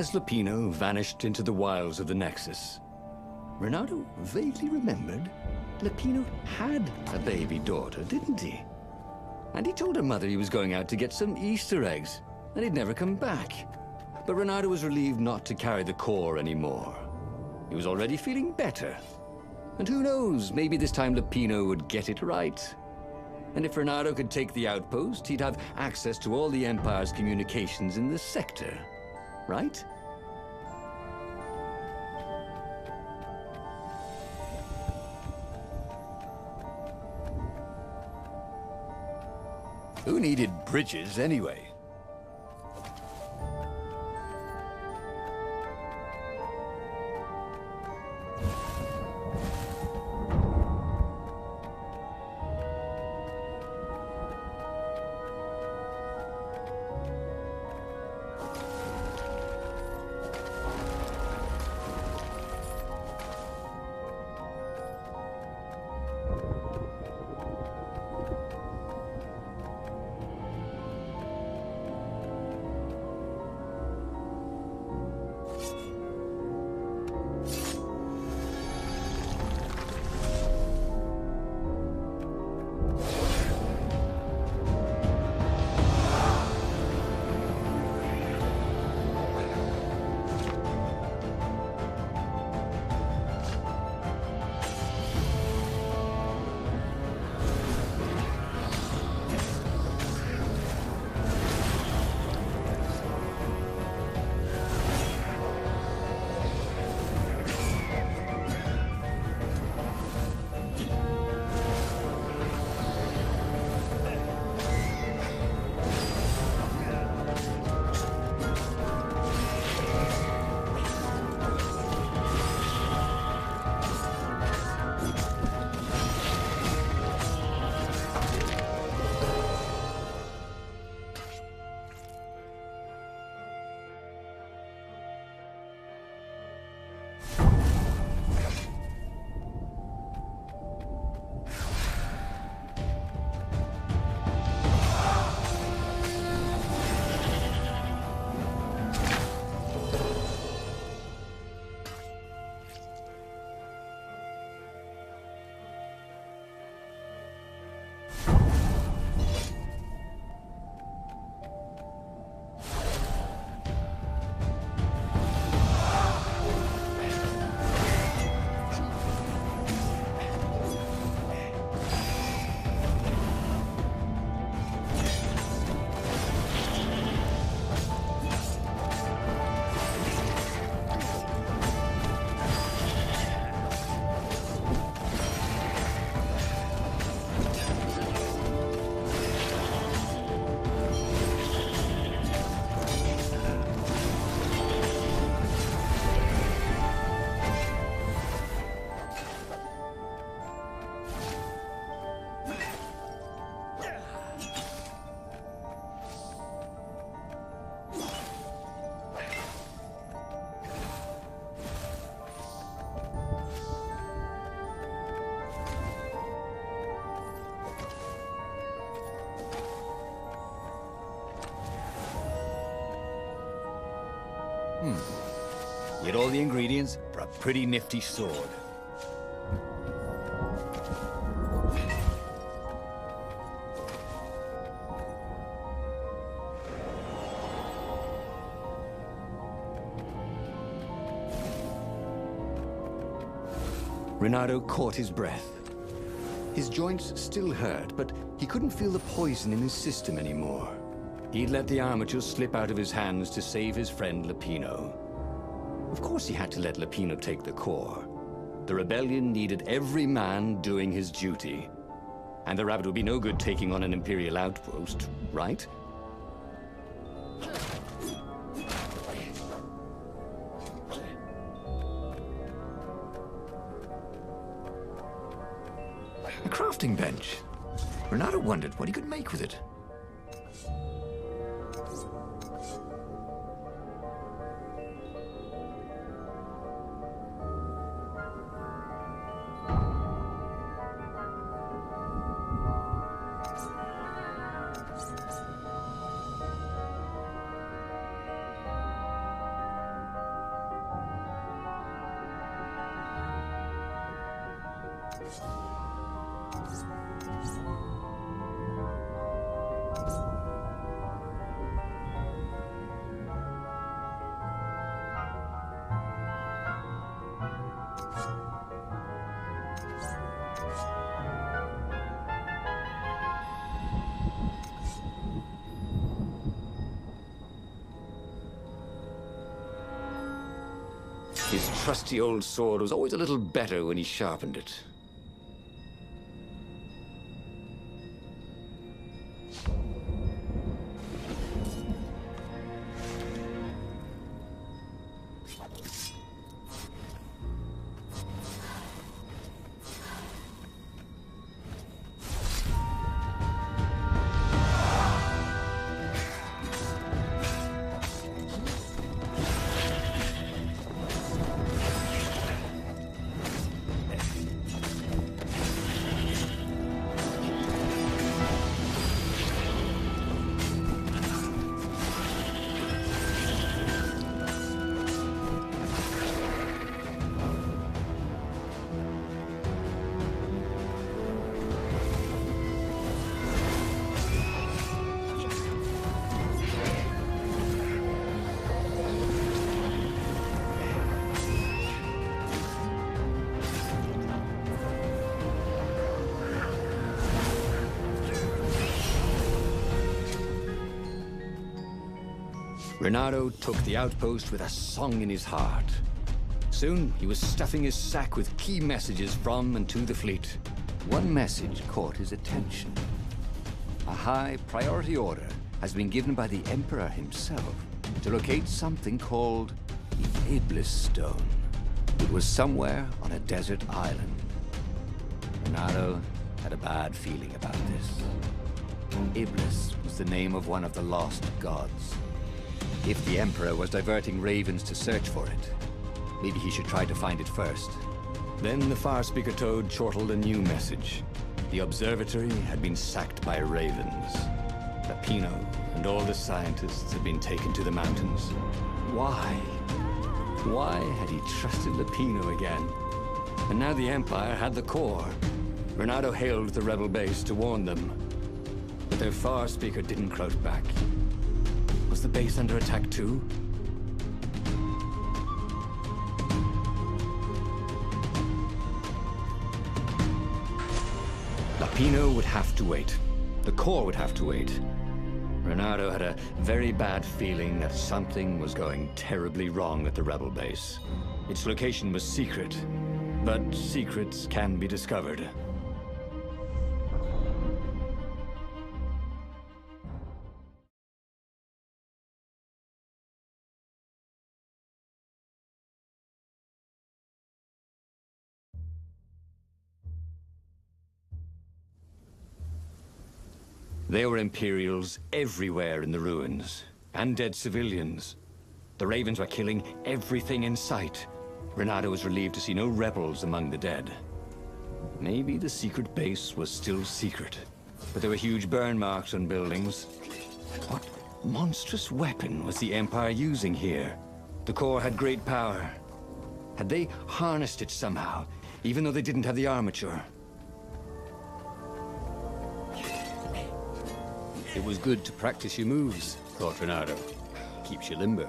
As Lupino vanished into the wilds of the Nexus, Renato vaguely remembered Lupino had a baby daughter, didn't he? And he told her mother he was going out to get some Easter eggs, and he'd never come back. But Renato was relieved not to carry the core anymore. He was already feeling better. And who knows, maybe this time Lupino would get it right. And if Renato could take the outpost, he'd have access to all the Empire's communications in the sector, right? Who needed bridges anyway? You had all the ingredients for a pretty nifty sword. Renato caught his breath. His joints still hurt, but he couldn't feel the poison in his system anymore. He'd let the armature slip out of his hands to save his friend Lupino. Of course he had to let Lupino take the core. The rebellion needed every man doing his duty. And the rabbit would be no good taking on an Imperial outpost, right? A crafting bench. Renato wondered what he could make with it. His trusty old sword was always a little better when he sharpened it. Renato took the outpost with a song in his heart. Soon, he was stuffing his sack with key messages from and to the fleet. One message caught his attention. A high priority order has been given by the Emperor himself to locate something called the Iblis Stone. It was somewhere on a desert island. Renato had a bad feeling about this. Iblis was the name of one of the lost gods. If the Emperor was diverting ravens to search for it, maybe he should try to find it first. Then the Farspeaker Toad chortled a new message. The observatory had been sacked by ravens. Lapino and all the scientists had been taken to the mountains. Why? Why had he trusted Lapino again? And now the Empire had the core. Renato hailed the rebel base to warn them. But their Farspeaker didn't crouch back. Was the base under attack too? Lapino would have to wait. The core would have to wait. Renato had a very bad feeling that something was going terribly wrong at the rebel base. Its location was secret, but secrets can be discovered. There were Imperials everywhere in the ruins, and dead civilians. The Ravens were killing everything in sight. Renato was relieved to see no rebels among the dead. Maybe the secret base was still secret, but there were huge burn marks on buildings. What monstrous weapon was the Empire using here? The core had great power. Had they harnessed it somehow, even though they didn't have the armature? It was good to practice your moves, thought Renato. Keeps you limber.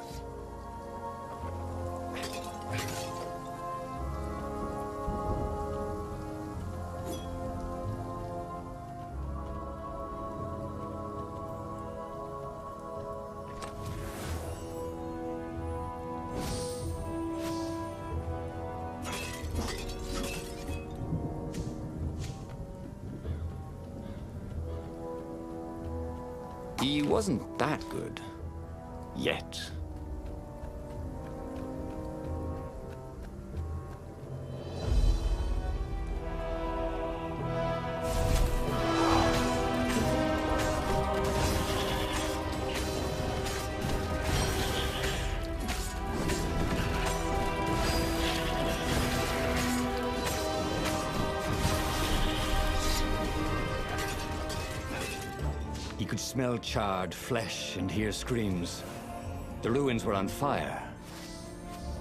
He wasn't that good. Yet. He could smell charred flesh and hear screams. The ruins were on fire.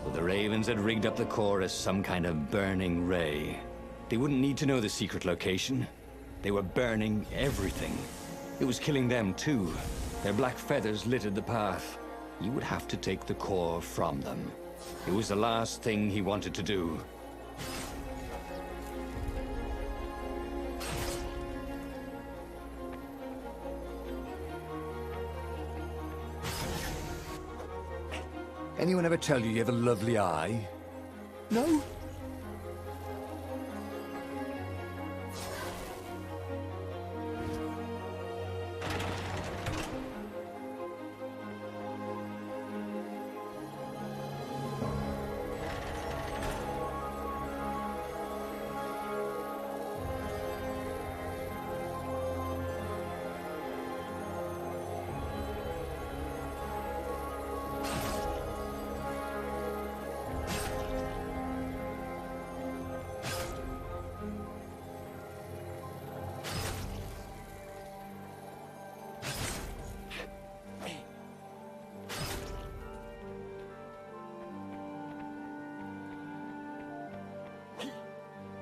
But the Ravens had rigged up the core as some kind of burning ray. They wouldn't need to know the secret location. They were burning everything. It was killing them too. Their black feathers littered the path. He would have to take the core from them. It was the last thing he wanted to do. Anyone ever tell you have a lovely eye? No?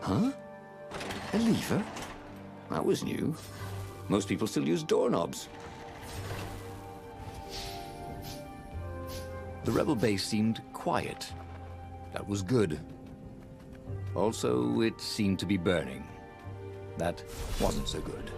Huh? A lever? That was new. Most people still use doorknobs. The rebel base seemed quiet. That was good. Also, it seemed to be burning. That wasn't so good.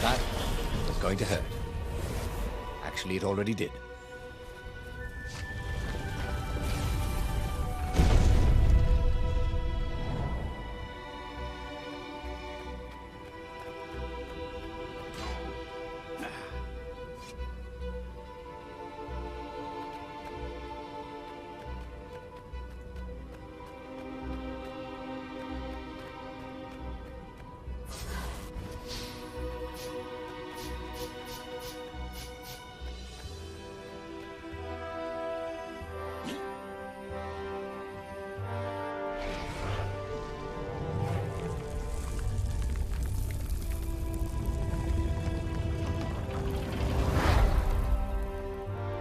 That was going to hurt. Actually, it already did.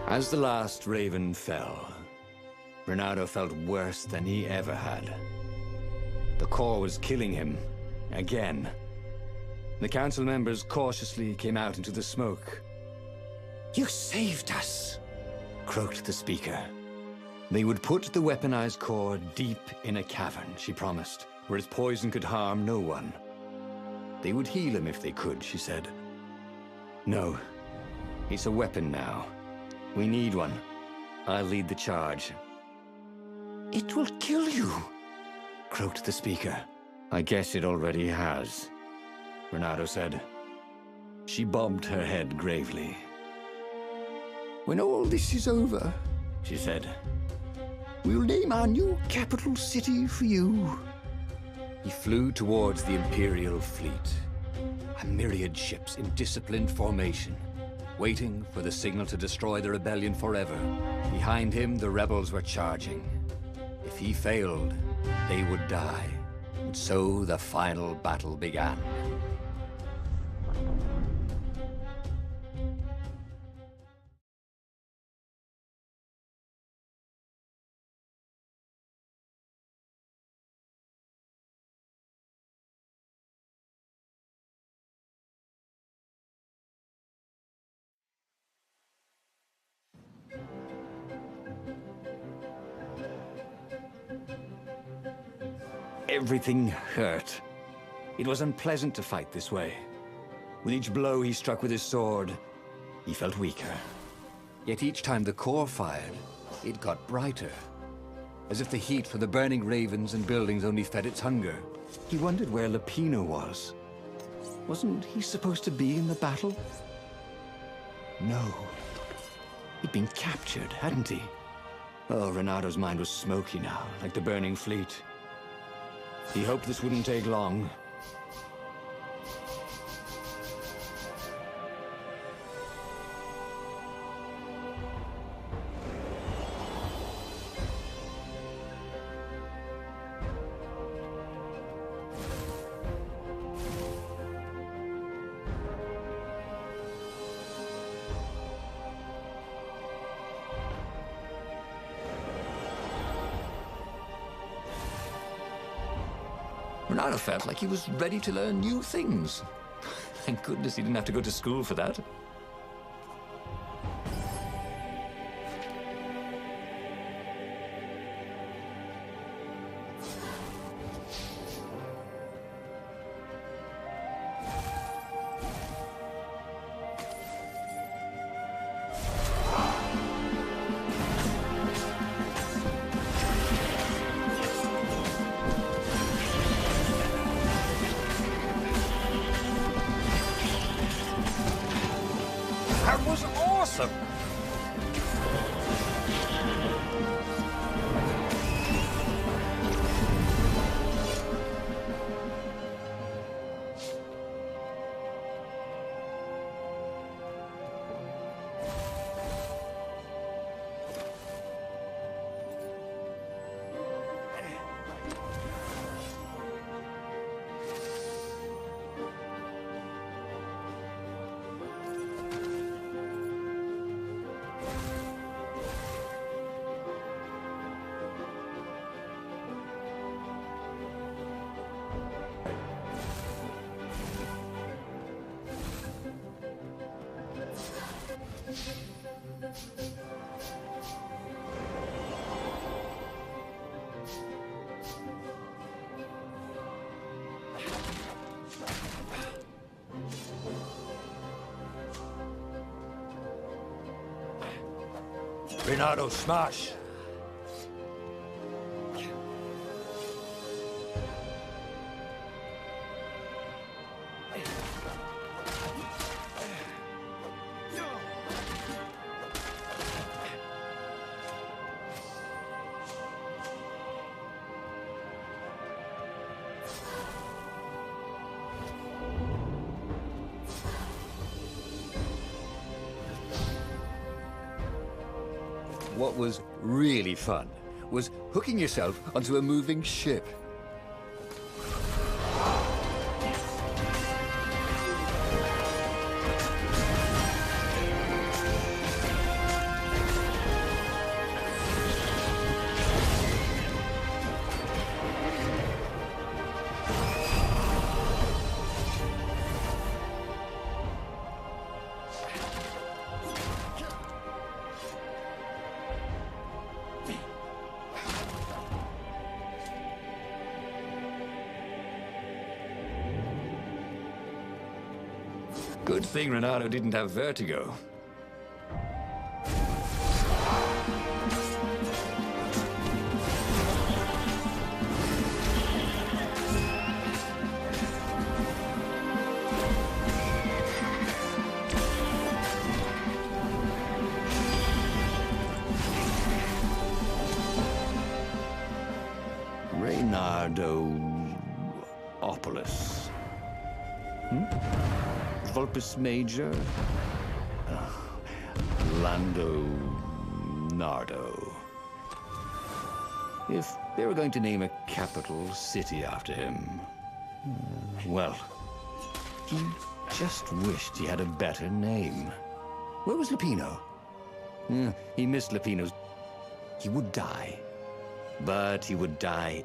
As the last raven fell, Renato felt worse than he ever had. The core was killing him, again. The council members cautiously came out into the smoke. You saved us, Croaked the speaker. They would put the weaponized core deep in a cavern, she promised, where its poison could harm no one. They would heal him if they could, she said. No, it's a weapon now. We need one. I'll lead the charge. It will kill you, Croaked the speaker. I guess it already has, Renato said. She bobbed her head gravely. When all this is over, She said. we'll name our new capital city for you. He flew towards the Imperial fleet. A myriad ships in disciplined formation, waiting for the signal to destroy the rebellion forever. Behind him, the rebels were charging. If he failed, they would die. And so the final battle began. Everything hurt. It was unpleasant to fight this way. With each blow he struck with his sword, he felt weaker. Yet each time the core fired, it got brighter. As if the heat from the burning ravens and buildings only fed its hunger. He wondered where Lupino was. Wasn't he supposed to be in the battle? No. He'd been captured, hadn't he? Oh, Renado's mind was smoky now, like the burning fleet. He hoped this wouldn't take long. Renado felt like he was ready to learn new things. Thank goodness he didn't have to go to school for that. That was awesome! Renado, smash! What was really fun was hooking yourself onto a moving ship. Good thing Renado didn't have vertigo. Reynardo-opolis. Vulpus Major? Lando Nardo. If they were going to name a capital city after him, well, he just wished he had a better name. Where was Lupino? He missed Lupino's... He would die. But he would die...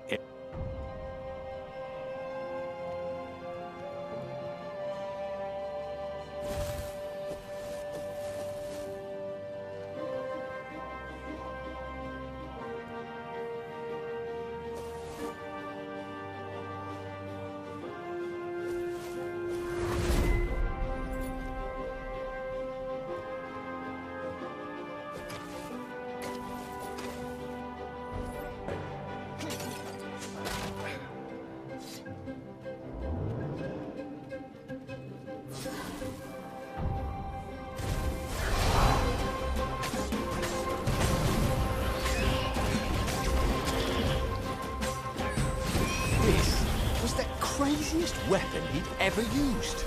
This was the craziest weapon he'd ever used.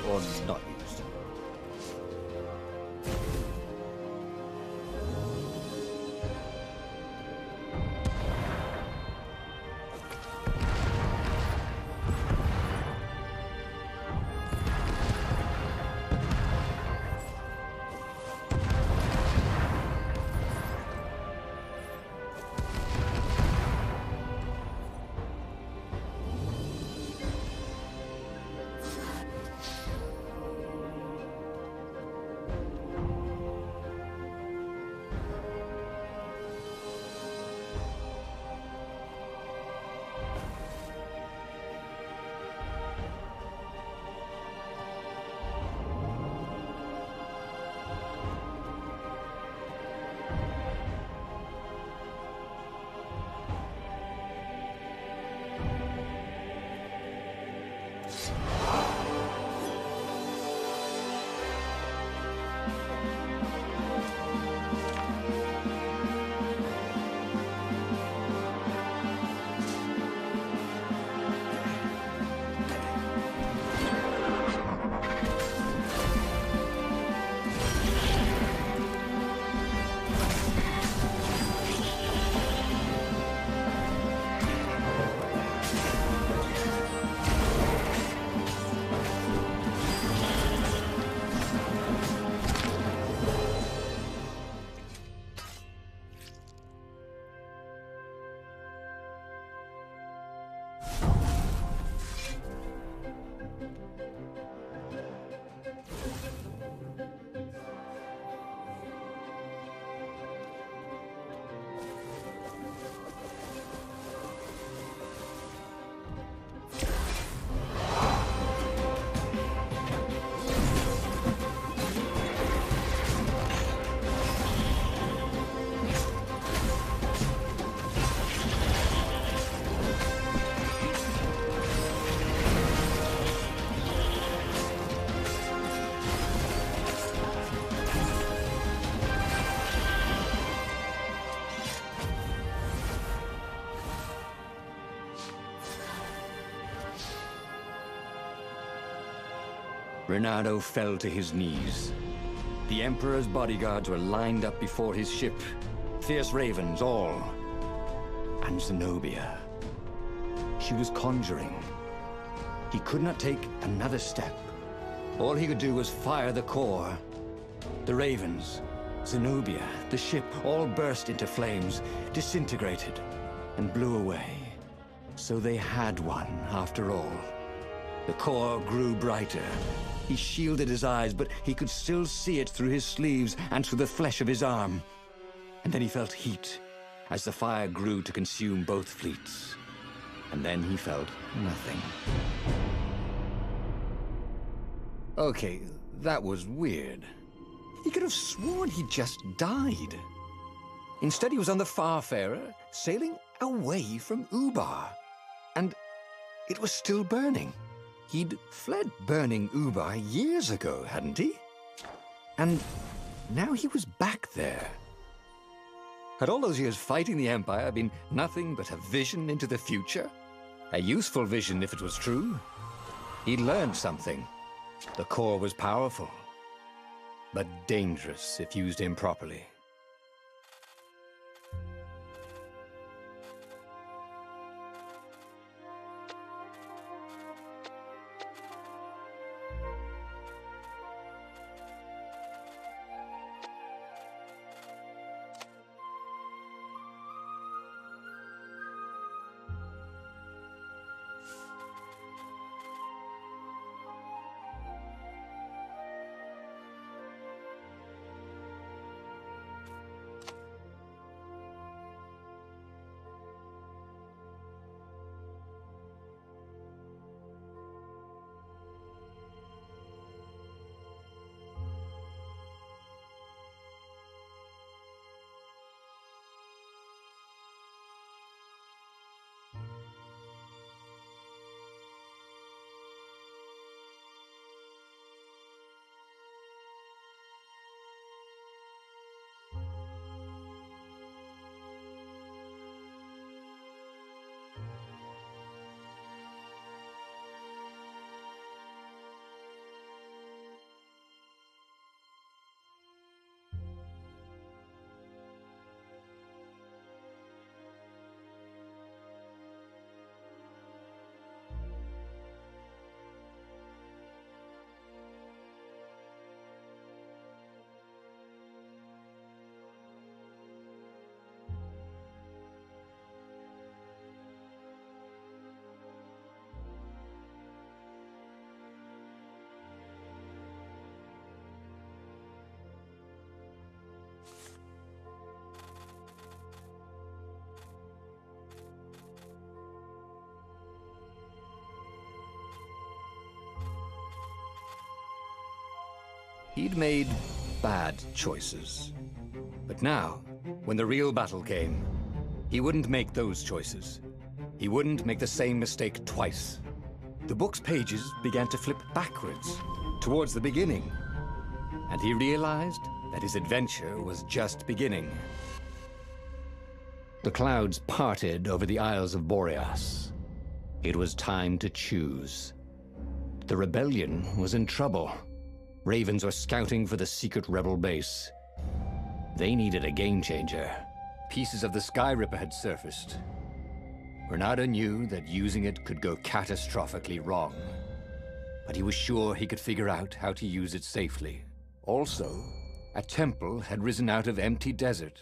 Or not used. Renato fell to his knees. The Emperor's bodyguards were lined up before his ship. Fierce ravens, all. And Zenobia. She was conjuring. He could not take another step. All he could do was fire the core. The ravens, Zenobia, the ship, all burst into flames, disintegrated, and blew away. So they had one, after all. The core grew brighter. He shielded his eyes, but he could still see it through his sleeves and through the flesh of his arm. And then he felt heat, as the fire grew to consume both fleets. And then he felt nothing. Okay, that was weird. He could have sworn he just died. Instead, he was on the Farfarer, sailing away from Ubar. And it was still burning. He'd fled burning Ubar years ago, hadn't he? And now he was back there. Had all those years fighting the Empire been nothing but a vision into the future? A useful vision if it was true. He'd learned something. The core was powerful, but dangerous if used improperly. He'd made bad choices. But now, when the real battle came, he wouldn't make those choices. He wouldn't make the same mistake twice. The book's pages began to flip backwards, towards the beginning. And he realized that his adventure was just beginning. The clouds parted over the Isles of Boreas. It was time to choose. The rebellion was in trouble. Ravens were scouting for the secret rebel base. They needed a game changer. Pieces of the Sky Ripper had surfaced. Renato knew that using it could go catastrophically wrong, but he was sure he could figure out how to use it safely. Also, a temple had risen out of empty desert.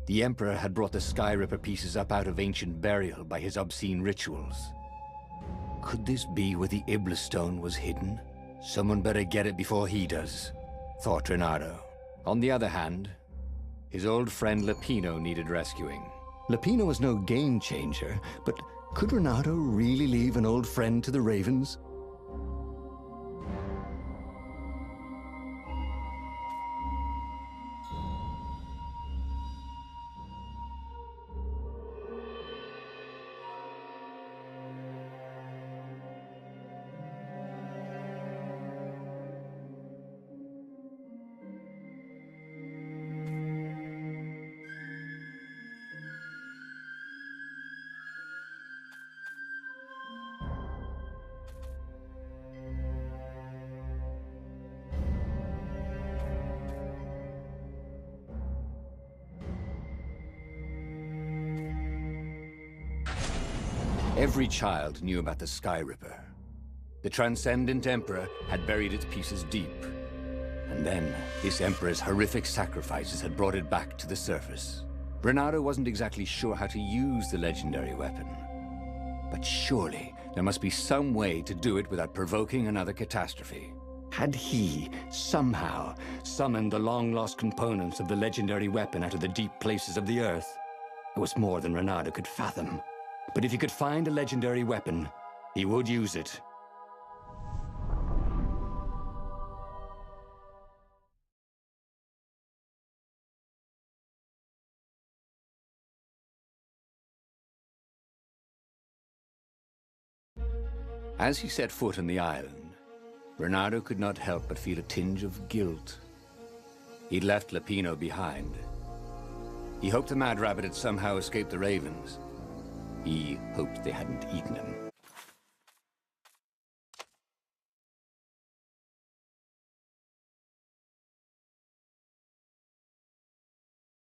The Emperor had brought the Sky Ripper pieces up out of ancient burial by his obscene rituals. Could this be where the Iblis stone was hidden? Someone better get it before he does, thought Renato. On the other hand, his old friend Lupino needed rescuing. Lupino was no game changer, but could Renato really leave an old friend to the Ravens? Every child knew about the Sky Ripper. The Transcendent Emperor had buried its pieces deep. And then, this Emperor's horrific sacrifices had brought it back to the surface. Renato wasn't exactly sure how to use the legendary weapon. But surely, there must be some way to do it without provoking another catastrophe. Had he, somehow, summoned the long-lost components of the legendary weapon out of the deep places of the Earth? It was more than Renato could fathom. But if he could find a legendary weapon, he would use it. As he set foot on the island, Renato could not help but feel a tinge of guilt. He'd left Lupino behind. He hoped the Mad Rabbit had somehow escaped the Ravens. He hoped they hadn't eaten him.